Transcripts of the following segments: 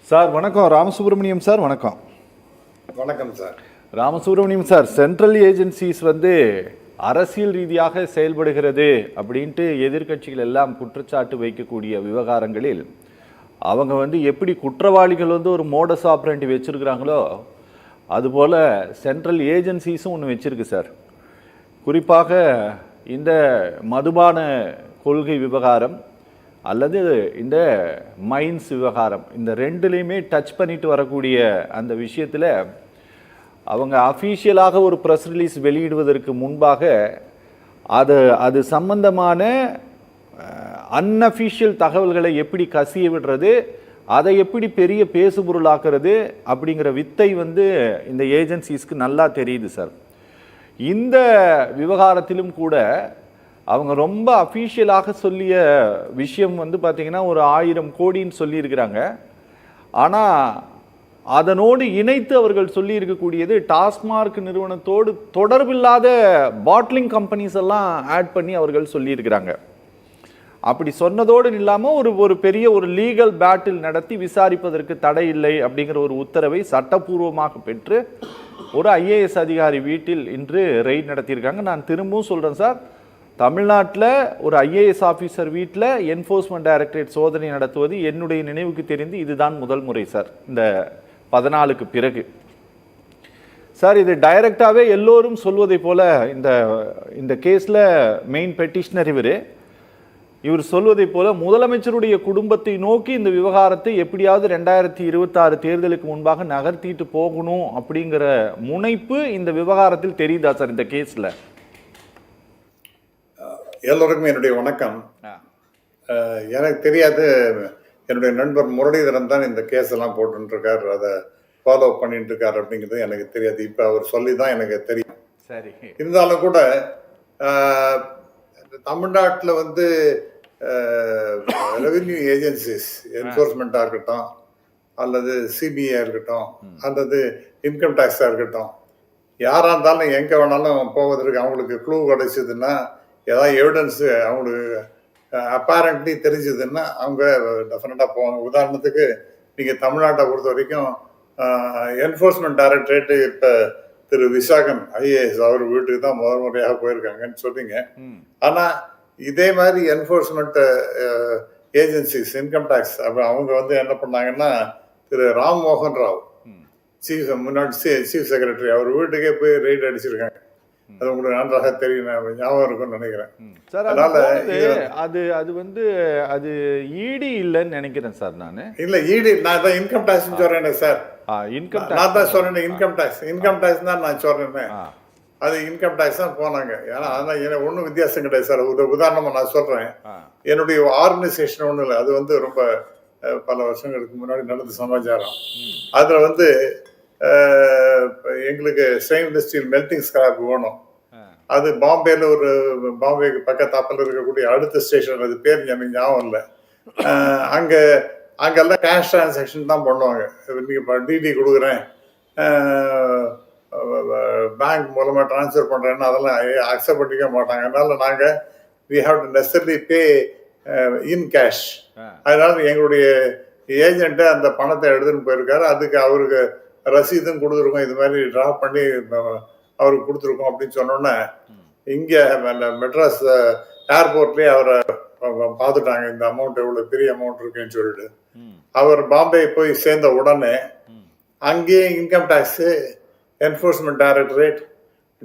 Sir வணக்கம். Ramasubramaniam sir வணக்கம். வணக்கம் sir. Ramasubramaniam sir, central agencies அரசியல் ரீதியாக செயல்படுகிறது அப்படின்ட்டு எதிர்க்கட்சிகள் எல்லாம் குற்றச்சாட்டு வைக்கக்கூடிய விவகாரங்களில் அவங்க எப்படி குற்றவாளிகள் ஒரு மோடஸ் ஆப்ரண்டி வச்சுருக்கிறாங்களோ அதுபோல் சென்ட்ரல் ஏஜென்சிஸும் ஒன்று வச்சுருக்கு சார். குறிப்பாக இந்த மதுபான கொள்கை விவகாரம் அல்லது இந்த மைன்ஸ் விவகாரம், இந்த ரெண்டுலேயுமே டச் பண்ணிட்டு வரக்கூடிய அந்த விஷயத்தில் அவங்க அஃபீஷியலாக ஒரு ப்ரெஸ் ரிலீஸ் வெளியிடுவதற்கு முன்பாக அது சம்பந்தமான அன்அஃபீஷியல் தகவல்களை எப்படி கசிய விடுறது, அதை எப்படி பெரிய பேசுபொருளாக்குறது அப்படிங்கிற வித்தை இந்த ஏஜென்சிஸ்க்கு நல்லா தெரியுது சார். இந்த விவகாரத்திலும் கூட அவங்க ரொம்ப அஃபீஷியலாக சொல்லிய விஷயம் பார்த்திங்கன்னா ஒரு 1000 கோடின்னு சொல்லியிருக்கிறாங்க. ஆனால் அதனோடு இணைத்து அவர்கள் சொல்லியிருக்கக்கூடியது டாஸ்மார்க் நிறுவனத்தோடு தொடர்பில்லாத பாட்லிங் கம்பெனிஸ் எல்லாம் ஆட் பண்ணி அவர்கள் சொல்லியிருக்கிறாங்க. அப்படி சொன்னதோடு இல்லாமல் ஒரு பெரிய லீகல் பேட்டில் நடத்தி விசாரிப்பதற்கு தடை இல்லை அப்படிங்கிற ஒரு உத்தரவை சட்டப்பூர்வமாக பெற்று ஒரு ஐஏஎஸ் அதிகாரி வீட்டில் இன்று ரெய்ட் நடத்தியிருக்காங்க. நான் திரும்பவும் சொல்கிறேன் சார், தமிழ்நாட்டில் ஒரு ஐஏஎஸ் ஆஃபீஸர் வீட்டில் என்ஃபோர்ஸ்மெண்ட் டைரக்டரேட் சோதனை நடத்துவது என்னுடைய நினைவுக்கு தெரிந்து இதுதான் முதல் முறை சார், இந்த 14க்கு பிறகு. சார், இது டைரக்டாகவே எல்லோரும் சொல்வதை போல இந்த கேஸில் மெயின் பெட்டிஷனர் இவர் சொல்வதை போல முதலமைச்சருடைய குடும்பத்தை நோக்கி இந்த விவகாரத்தை எப்படியாவது 2026 தேர்தலுக்கு முன்பாக நகர்த்திட்டு போகணும் அப்படிங்கிற முனைப்பு இந்த விவகாரத்தில் தெரியுதா சார்? இந்த கேஸில் எல்லோருக்கும் என்னுடைய வணக்கம். எனக்கு தெரியாது, என்னுடைய நண்பர் முரளிதரன் தான் இந்த கேஸ் எல்லாம் போட்டுருக்கார், அதை ஃபாலோ பண்ணிட்டு இருக்கார் அப்படிங்கிறது எனக்கு தெரியாது. இப்போ அவர் சொல்லி தான் எனக்கு தெரியும். சரி, இருந்தாலும் கூட தமிழ்நாட்டில் ரெவென்யூ ஏஜென்சிஸ், என்ஃபோர்ஸ்மெண்ட்டாக இருக்கட்டும் அல்லது சிபிஐ இருக்கட்டும் அல்லது இன்கம் டேக்ஸாக இருக்கட்டும், யாராக இருந்தாலும் எங்கே வேணாலும் போவதற்கு அவங்களுக்கு க்ளூ கிடைச்சதுன்னா, ஏதாவது எவிடன்ஸு அவங்களுக்கு அப்பேரண்ட்லி தெரிஞ்சதுன்னா அவங்க டெஃபினட்டாக போவாங்க. உதாரணத்துக்கு நீங்கள் தமிழ்நாட்டை பொறுத்த வரைக்கும் என்ஃபோர்ஸ்மெண்ட் டைரக்டரேட்டு இப்போ திரு விசாகன் ஐஏஎஸ் அவர் வீட்டுக்கு தான் முதல் முறையாக போயிருக்காங்கன்னு சொன்னீங்க. ஆனால் இதே மாதிரி என்ஃபோர்ஸ்மெண்ட் ஏஜென்சிஸ், இன்கம் டேக்ஸ் அவங்க என்ன பண்ணாங்கன்னா, திரு ராம் மோகன் ராவ் முன்னாடி சீஃப் செக்ரட்டரி அவர் வீட்டுக்கே போய் ரெய்ட் அடிச்சிருக்காங்க. அது உங்களுக்கு நன்றாக தெரியும், ஞாபகம் இருக்கும்னு நினைக்கிறேன். அதனால அது ஈடி இல்லைன்னு நினைக்கிறேன் சார். நான் இல்லை, ஈடி நான் தான் இன்கம் டேக்ஸ் சொல்றேன் சார். நான் தான் சொல்றேன் இன்கம் டேக்ஸ் தான் நான் சொல்றேன். அது இன்கம் டேக்ஸ் தான் போனாங்க. ஏன்னா அதெல்லாம் எனக்கு ஒன்றும் வித்தியாசம் கிடையாது சார். உதாரணமாக நான் சொல்றேன், என்னுடைய ஆர்கனைசேஷன் ஒன்றும் இல்லை, அது ரொம்ப பல வருஷங்களுக்கு முன்னாடி நடந்த சமாச்சாரம். அதில் எங்களுக்கு ஸ்டெயின்லெஸ் ஸ்டீல் மெல்டிங் ஸ்கிராப் வேணும். அது பாம்பேல பாம்பேக்கு பக்கத்தாப்பில் இருக்கக்கூடிய அடுத்த ஸ்டேஷன், அது பேர் எனக்கு ஞாபகம் இல்லை. அங்கெல்லாம் கேஷ் டிரான்சாக்ஷன் தான் பண்ணுவாங்க. நீங்கள் டிடி கொடுக்குறேன், பேங்க் மூலமாக ட்ரான்ஸ்ஃபர் பண்ணுறேன்னு அதெல்லாம் அக்செப்ட் பண்ணிக்க மாட்டாங்க. அதனால நாங்கள் we have to necessarily pay in cash. அதனால எங்களுடைய ஏஜென்ட்டு அந்த பணத்தை எடுத்துன்னு போயிருக்காரு. அதுக்கு அவருக்கு ரசீதும் கொடுத்துருக்கோம், இது மாதிரி ட்ரா பண்ணி அவருக்கு கொடுத்துருக்கோம் அப்படின்னு சொன்னோன்னே, இங்கே மெட்ராஸ் ஏர்போர்ட்லேயே அவரை பார்த்துட்டாங்க, இந்த அமௌண்ட் எவ்வளோ பெரிய அமௌண்ட் இருக்குன்னு சொல்லிட்டு. அவர் பாம்பே போய் சேர்ந்த உடனே அங்கேயே income tax, enforcement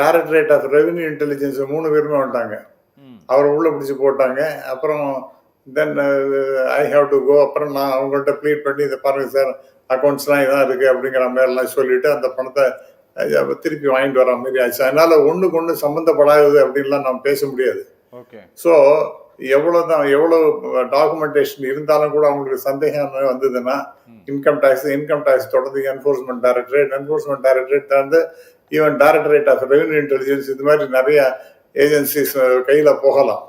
directorate of revenue intelligence 3 பேருமே வந்துட்டாங்க. அவரை உள்ளே பிடிச்சி போட்டாங்க. அப்புறம் தென் ஐ ஹாவ் டு கோ. அப்புறம் நான் அவங்கள்ட்ட ப்ளீட் பண்ணி, இதை பாருங்க சார், அக்கௌண்ட்ஸ்லாம் இதான் இருக்குது அப்படிங்கிற மாதிரிலாம் சொல்லிவிட்டு அந்த பணத்தை திருப்பி வாங்கிட்டு வர மாதிரி ஆச்சு. அதனால் ஒன்றுக்கு ஒன்று சம்மந்தப்படாது அப்படின்லாம் நம்ம பேச முடியாது. ஸோ எவ்வளோ டாக்குமெண்டேஷன் இருந்தாலும் கூட அவங்களுக்கு சந்தேகம் வந்ததுன்னா இன்கம் டேக்ஸ் தொடர்ந்து enforcement directorate even directorate of revenue intelligence, இது மாதிரி நிறைய ஏஜென்சிஸ் கையில் போகலாம்.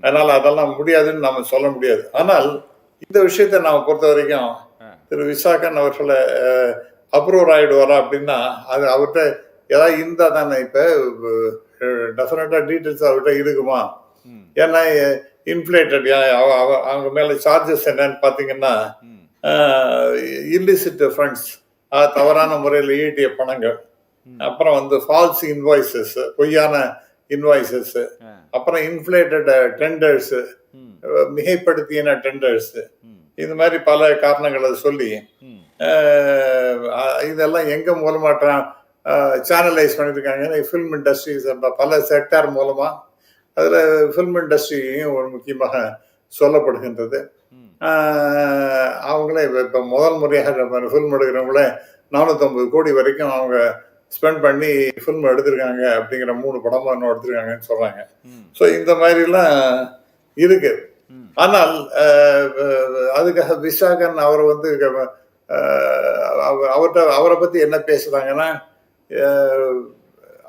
அதனால் அதெல்லாம் முடியாதுன்னு நம்ம சொல்ல முடியாது. ஆனால் இந்த விஷயத்தை நாம் பொறுத்த வரைக்கும் திரு விசாகன் அவர்களை அப்ரூவ் ஆகிடுவாரா அப்படின்னா, அது அவர்கிட்ட ஏதாவது இருந்தால் தானே. இப்போ டெஃபினட்டாக டீட்டெயில்ஸ் அவர்கிட்ட இருக்குமா? ஏன்னா இன்ஃப்ளேட்டட் அவங்க மேலே சார்ஜஸ் என்னன்னு பார்த்தீங்கன்னா இல்லிசிட் ஃபண்ட்ஸ், தவறான முறையில் ஈட்டிய பணங்கள், அப்புறம் வந்து ஃபால்ஸ் இன்வாய்சஸ், பொய்யான இன்வாய்சஸ், அப்புறம் இன்ஃப்ளேட்டட் டெண்டர்ஸ், மிகைப்படுத்தின டெண்டர்ஸ், இந்த மாதிரி பல காரணங்களை சொல்லி இதெல்லாம் எங்க மூலமா சேனலைஸ் பண்ணியிருக்காங்க. ஃபில்ம் இண்டஸ்ட்ரீஸ் பல செக்டார் மூலமா அதுல ஃபில்ம் இண்டஸ்ட்ரியும் ஒரு முக்கியமாக சொல்லப்படுகின்றது. அவங்களே இப்போ முதல் முறையாக ஃபில்ம் எடுக்கிறவங்களே 450 கோடி வரைக்கும் அவங்க ஸ்பெண்ட் பண்ணி ஃபில்ம் எடுத்திருக்காங்க. அப்படிங்கிற 3 படமும் இன்னும் எடுத்திருக்காங்கன்னு சொல்றாங்க. ஸோ இந்த மாதிரிலாம் இருக்கு. ஆனால் அதுக்காக விசாகன் அவர் வந்து அவரை பத்தி என்ன பேசுறாங்கன்னா,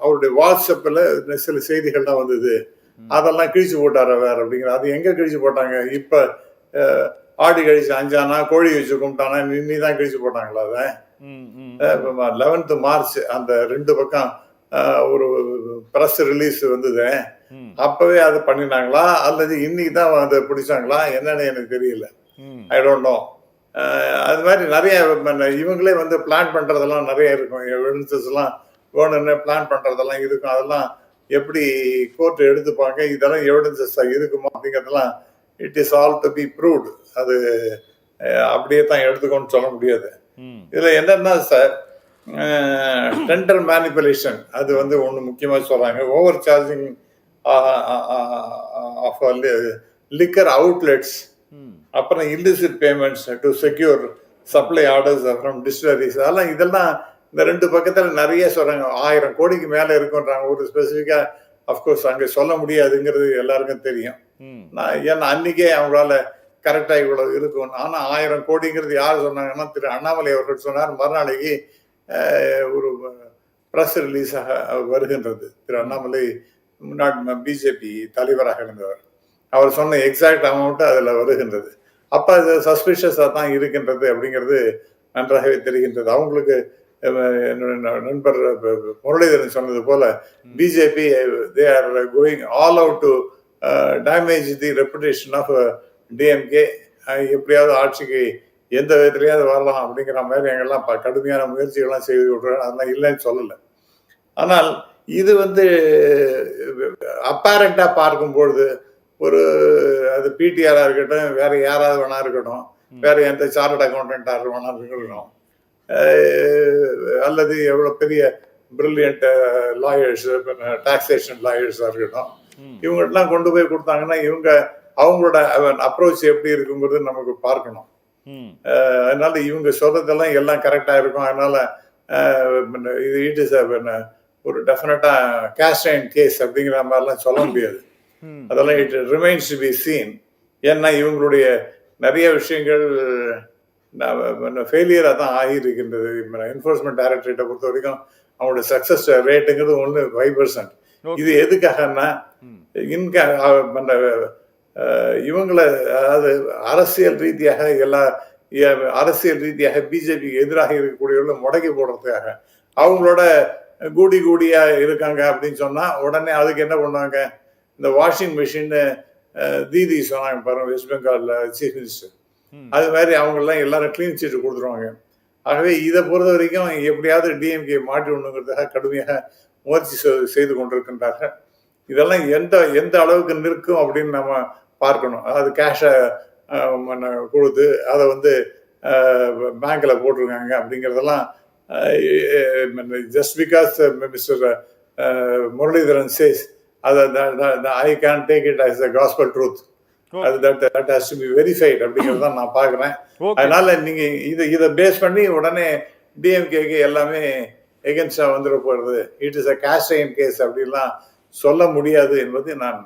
அவருடைய வாட்ஸ்அப்ல சில செய்திகள்லாம் வந்தது, அதெல்லாம் கிழிச்சு போட்டார வேற அப்படிங்கிற. அது எங்க கிழிச்சு போட்டாங்க? இப்ப ஆடி கழிச்சு அஞ்சானா, கோழி வச்சு கும்பிட்டானா, நீ தான் கிழிச்சு போட்டாங்களா? அதை 11th மார்ச் அந்த 2 பக்கம் ஒரு பிரஸ் ரிலீஸ் வந்தது, அப்பவே அது பண்ணினாங்களா அல்லது இன்னைக்கு தான் அதை பிடிச்சாங்களா என்னன்னு எனக்கு தெரியல. I don't know. அது மாதிரி நிறைய இவங்களே வந்து பிளான் பண்றதெல்லாம் நிறைய இருக்கும். எவிடன்சஸ் எல்லாம் வேணும்னு பிளான் பண்றதெல்லாம் இருக்கும். அதெல்லாம் எப்படி கோர்ட் எடுத்துப்பாங்க, இதெல்லாம் எவிடன்சஸ் இருக்குமா அப்படிங்கிறதெல்லாம் it is all to be proved. அது அப்படியே தான் எடுத்துக்கோன்னு சொல்ல முடியாது. இதுல என்னன்னா சார், டெண்டர் மேனிபுலேஷன் அது வந்து ஒன்று முக்கியமாக சொல்றாங்க. Over charging of liquor outlets, அப்புறம் illicit payments to secure supply orders from distilleries, இதெல்லாம் இந்த 2 பக்கத்தில் நிறைய சொல்றாங்க. 1000 கோடிக்கு மேலே இருக்குன்றாங்க. ஒரு ஸ்பெசிஃபிக்கா அஃப்கோர்ஸ் அங்கே சொல்ல முடியாதுங்கிறது எல்லாருக்கும் தெரியும். ஏன்னா அன்னைக்கே அவங்களால கரெக்டா இவ்வளவு இருக்கும். ஆனா 1000 கோடிங்கிறது யார் சொன்னாங்கன்னா திரு அண்ணாமலை அவர்கள் சொன்னார். மறுநாளைக்கு ஒரு பிரஸ் ரிலீஸாக வருகின்றது. திரு அண்ணாமலை முன்னாடி பிஜேபி தலைவராக இருந்தவர், அவர் சொன்ன எக்ஸாக்ட் அமௌண்ட் அதுல வருகின்றது. அப்ப அது சஸ்பிஷியஸா தான் இருக்கின்றது அப்படிங்கிறது நன்றாகவே தெரிகின்றது. அவங்களுக்கு நண்பர் முரளிதரன் சொன்னது போல BJP they are going all out to damage the reputation of DMK. எப்படியாவது ஆட்சிக்கு எந்த விதத்திலையாவது வரலாம் அப்படிங்கிற மாதிரி எங்கெல்லாம் கடுமையான முயற்சிகள்லாம் செய்து விட்றாங்க. அதெல்லாம் இல்லைன்னு சொல்லலை. ஆனால் இது வந்து அப்பேரண்டா பார்க்கும்பொழுது ஒரு அது பிடிஆரா இருக்கட்டும், வேற யாராவது வேணா இருக்கட்டும், வேற எந்த சார்ட்டர்ட் அக்கௌண்டன்டா வேணா இருக்கட்டும், அல்லது எவ்வளவு பெரிய பிரில்லியன்ட் லாயர்ஸ், டாக்ஸேஷன் லாயர்ஸா இருக்கட்டும், இவங்கெல்லாம் கொண்டு போய் கொடுத்தாங்கன்னா இவங்க அவங்களோட அப்ரோச் எப்படி இருக்குங்கிறது நமக்கு பார்க்கணும். அதனால இவங்க சொல்றதெல்லாம் எல்லாம் கரெக்டா இருக்கும். அதனால இது இட் இஸ் ஒரு டெஃபினட்டா கேஷ் அண்ட் கேஸ் அப்படிங்கிற மாதிரிலாம் சொல்ல முடியாது. அதெல்லாம் it remains to be seen. ஏன்னா இவங்களுடைய நிறைய விஷயங்கள் ஃபெயிலியராக தான் ஆகியிருக்கின்றது. என்ஃபோர்ஸ்மெண்ட் டைரக்டரேட்டை பொறுத்த வரைக்கும் அவங்களோட சக்சஸ் ரேட்டுங்கிறது 5%. இது எதுக்காகன்னா இவங்களை அதாவது அரசியல் ரீதியாக பிஜேபிக்கு எதிராக இருக்கக்கூடியவர்களை முடக்கி போடுறதுக்காக அவங்களோட கூடியா இருக்காங்க அப்படின்னு சொன்னா உடனே அதுக்கு என்ன பண்ணுவாங்க, இந்த வாஷிங் மிஷின் தீதி சொன்னாங்க பாருங்க வெஸ்ட் பெங்கால்ல சீஃப் மினிஸ்டர், அது மாதிரி அவங்கெல்லாம் எல்லாரும் கிளீன் சீட்டு கொடுத்துருவாங்க. ஆகவே இதை பொறுத்த வரைக்கும் எப்படியாவது டிஎம்கே மாற்றி விடணுங்கிறதுக்காக கடுமையாக முயற்சி செய்து கொண்டிருக்கின்றார்கள். இதெல்லாம் எந்த அளவுக்கு நிற்கும் அப்படின்னு நம்ம பார்க்கணும். அதாவது கேஷை கொடுத்து அதை வந்து பேங்க்ல போட்டிருக்காங்க அப்படிங்கிறதெல்லாம் just because mister Muralidharan says I can take it as a gospel truth. that has to be verified அப்படிங்கிறது தான் நான் பார்க்குறேன். அதனால நீங்க இதை பேஸ் பண்ணி உடனே டிஎம்கேக்கு எல்லாமே எகென்ஸ்டா வந்துட போறது, it is a cash and case அப்படின்லாம் சொல்ல முடியாது என்பது நான்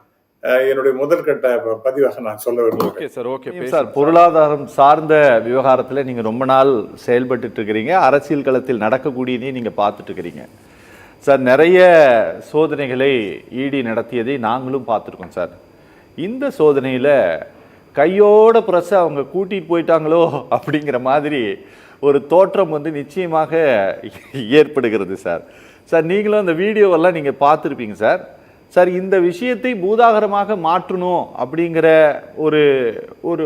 என்னுடைய முதற்கட்ட பதிவாக நான் சொல்ல விரும்புகிறேன். சார், பொருளாதாரம் சார்ந்த விவகாரத்தில் நீங்க ரொம்ப நாள் செயல்பட்டு இருக்கிறீங்க, அரசியல் களத்தில் நடக்கக்கூடியதை நீங்க பார்த்துட்டு இருக்கிறீங்க சார். நிறைய சோதனைகளை இடி நடத்தியதை நாங்களும் பார்த்துருக்கோம் சார். இந்த சோதனையில் கையோட பிரஸ் அவங்க கூட்டிகிட்டு போயிட்டாங்களோ அப்படிங்கிற மாதிரி ஒரு தோற்றம் வந்து நிச்சயமாக ஏற்படுகிறது சார். சார், நீங்களும் அந்த வீடியோவெல்லாம் நீங்கள் பார்த்துருப்பீங்க சார். சார், இந்த விஷயத்தை பூதாகரமாக மாற்றணும் அப்படிங்கிற ஒரு ஒரு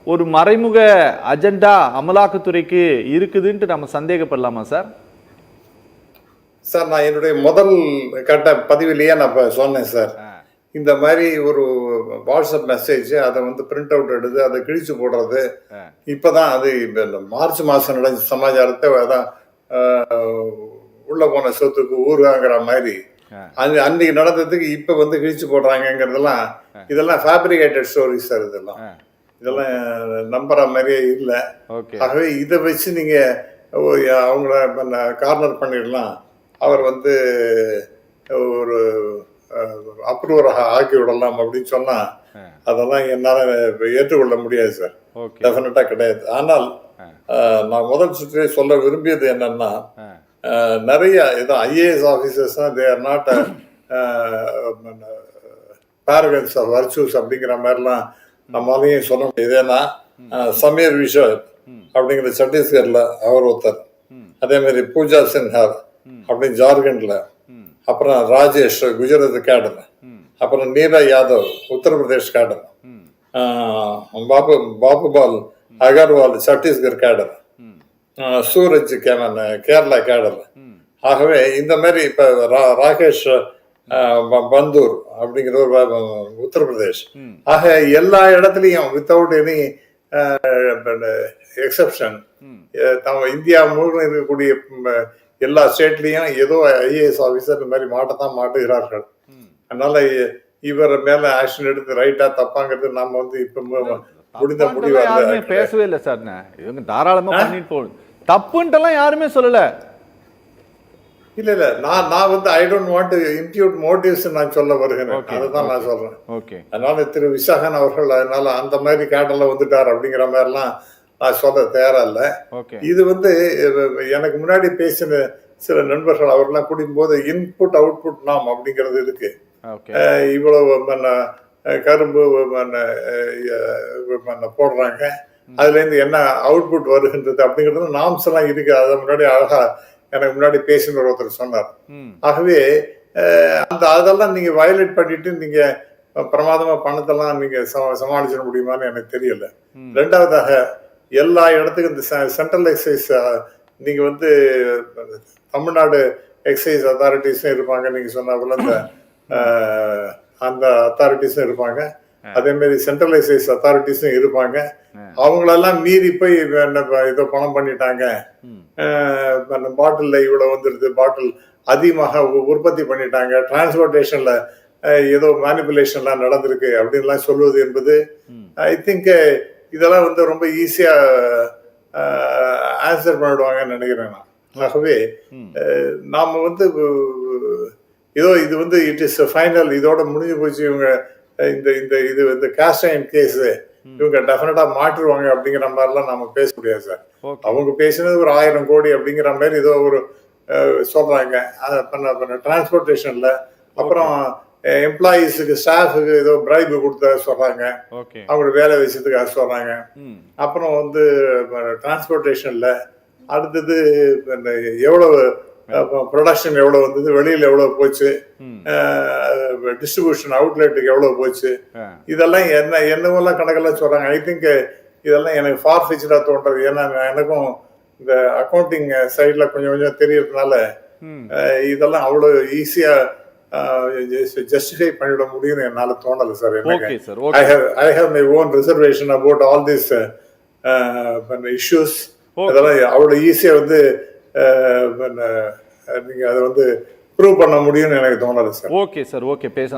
ஒரு மறைமுக அஜெண்டா அமலாக்கத்துறைக்கு இருக்குதுன்ட்டு நம்ம சந்தேகப்படலாமா சார்? சார், நான் என்னுடைய முதல் கட்ட பதிவிலேயே நான் இப்போ சொன்னேன் சார், இந்த மாதிரி ஒரு வாட்ஸ்அப் மெசேஜ் அதை வந்து பிரிண்ட் அவுட் எடுத்து அதை கிழிச்சு போடுறது இப்போதான் அது மார்ச் மாதம் நடந்த சமாச்சாரத்தை அதான் உள்ள போன சொத்துக்கு ஊருங்கிற மாதிரி அன்னைக்கு நடந்ததுக்கு இப்போ வந்து கிழிச்சு போடுறாங்கிறதெல்லாம் இதெல்லாம் ஃபேப்ரிகேட்டட் ஸ்டோரிஸ் சார். இதெல்லாம் நம்புற மாதிரியே இல்லை. ஆகவே இதை வச்சு நீங்கள் அவங்கள கார்னர் பண்ணிடலாம், அவர் வந்து ஒரு அப்ரூவராக ஆக்கி விடலாம் அப்படின்னு சொன்னா அதெல்லாம் என்னால் ஏற்றுக்கொள்ள முடியாது சார். டெஃபினட்டா கிடையாது. ஆனால் நான் முதல் சுற்றிலே சொல்ல விரும்பியது என்னன்னா, நிறைய இது IAS officers they are not paragons of virtues அப்படிங்கிற மாதிரிலாம் நம்மளாலையும் சொல்ல முடியாது. ஏன்னா சமீர் விஷர் அப்படிங்கிற சத்தீஸ்கர்ல அவர் ஒருத்தர், அதே மாதிரி பூஜா சின்ஹா அப்படின்னு ஜார்க்கண்ட்ல, அப்புறம் ராஜேஷ் குஜராத் கேடர், அப்புறம் நீரா யாதவ் உத்தரப்பிரதேஷ் கேடர், பாபுபால் அகர்வால் சத்தீஸ்கர் கேடர், சூரஜ் கேரளா கேடர். ஆகவே இந்த மாதிரி இப்ப ராகேஷ் பந்தூர் அப்படிங்கிற ஒரு உத்தரப்பிரதேஷ். ஆக எல்லா இடத்துலையும் வித்தவுட் எனி எக்ஸப்ஷன் இந்தியா முழுவதும் இருக்கக்கூடிய எல்லா ஸ்டேட்லயும் ஏதோ ஐஏஎஸ் ஆபீசர் இந்த மாதிரி மாட்டத்தான் மாட்டுகிறார்கள். அதனால இவர் மேல ஆக்ஷன் எடுத்து ரைட்டா தப்பாங்கிறது நம்ம வந்து இப்ப முடிந்த முடிவு பேசவே இல்லை சார். இவங்க தாராளமா பண்ணிட்டு போகணும், தப்புன்ட்டு யாருமே சொல்லல. இல்ல நான் வந்து I don't want to impute motives நான் சொல்ல வருகிறேன், அதுதான் நான் சொல்றேன். அதனால திரு விசாகன் அவர்கள் அதனால அந்த மாதிரி கேட்டல வந்துட்டார் அப்படிங்கிற மாதிரிலாம் நான் சொல்ல தயாரா இல்லை. இது வந்து எனக்கு முன்னாடி பேசின சில நண்பர்கள் அவர்லாம் கூட்டியும் போது இன்புட் அவுட்புட் நாம் அப்படிங்கிறது இருக்கு. இவ்வளவு கரும்பு போடுறாங்க, அதுல இருந்து என்ன அவுட்புட் வருகின்றது அப்படிங்கிறது நாம்ஸ் எல்லாம் இருக்கு. அதை முன்னாடி அழகா எனக்கு முன்னாடி பேசின ஒருத்தர் சொன்னார். ஆகவே அதெல்லாம் நீங்க வயலேட் பண்ணிட்டு நீங்க பிரமாதமா பணத்தெல்லாம் நீங்க சமாளிச்சிட முடியுமான்னு எனக்கு தெரியல. ரெண்டாவதாக எல்லா இடத்துக்கும் இந்த சென்ட்ரல் எக்ஸைஸ் நீங்க வந்து தமிழ்நாடு எக்ஸைஸ் அத்தாரிட்டிஸும் இருப்பாங்க, நீங்க சொன்ன போல அந்த அத்தாரிட்டிஸும் இருப்பாங்க, அதே மாதிரி சென்ட்ரல் எக்ஸைஸ் அத்தாரிட்டிஸும் இருப்பாங்க. அவங்களெல்லாம் மீறி போய் ஏதோ பணம் பண்ணிட்டாங்க, பாட்டில் இவ்வளவு வந்துருது, பாட்டில் அதிகமாக உற்பத்தி பண்ணிட்டாங்க, டிரான்ஸ்போர்டேஷன்ல ஏதோ மேனிபுலேஷன்லாம் நடந்திருக்கு அப்படின்லாம் சொல்வது என்பது ஐ திங்க் இதெல்லாம் வந்து ரொம்ப ஈஸியா ஆன்சர் பண்ணிடுவாங்கன்னு நினைக்கிறேன் நான். ஆகவே நாம வந்து ஏதோ இது வந்து இட் இஸ் ஃபைனல், இதோட முடிஞ்சு போச்சு, இவங்க இந்த காஸ்டைன் கேஸ் இவங்க டெஃபினட்டா மாற்றிடுவாங்க அப்படிங்கிற மாதிரிலாம் நம்ம பேச முடியாது சார். அவங்க பேசினது ஒரு 1000 கோடி அப்படிங்கிற மாதிரி ஏதோ ஒரு சொல்றாங்க டிரான்ஸ்போர்டேஷன்ல. அப்புறம் எம்ப்ளாயீஸுக்கு ஸ்டாஃபுக்கு ஏதோ பிரைபு கொடுத்த சொல்றாங்க, அவங்களோட வேலை விஷயத்துக்காக சொல்றாங்க. அப்புறம் வந்து டிரான்ஸ்போர்டேஷன்ல அடுத்தது எவ்வளவு ப்ரொடக்ஷன் எவ்வளவு வந்தது, வெளியில எவ்வளவு போச்சு, டிஸ்ட்ரிபியூஷன் அவுட்லெட்டுக்கு எவ்வளவு போச்சு, இதெல்லாம் என்னவெல்லாம் கணக்கெல்லாம் சொல்றாங்க. ஐ திங்க் இதெல்லாம் எனக்கு ஃபார் ஃபிச்சரா தோன்றது. ஏன்னா எனக்கும் இந்த அக்கௌண்டிங் சைட்ல கொஞ்சம் கொஞ்சம் தெரியறதுனால இதெல்லாம் அவ்வளவு ஈஸியா ஜஸ்டிஃபை பண்ணிட முடியும்னு என்னால தோணல sir. I have my own reservation about all this issues. அதெல்லாம் அவ்வளவு ஈஸியா வந்து நீங்க அதை வந்து ப்ரூவ் பண்ண முடியும்னு எனக்கு தோணல சார். ஓகே சார், ஓகே பேச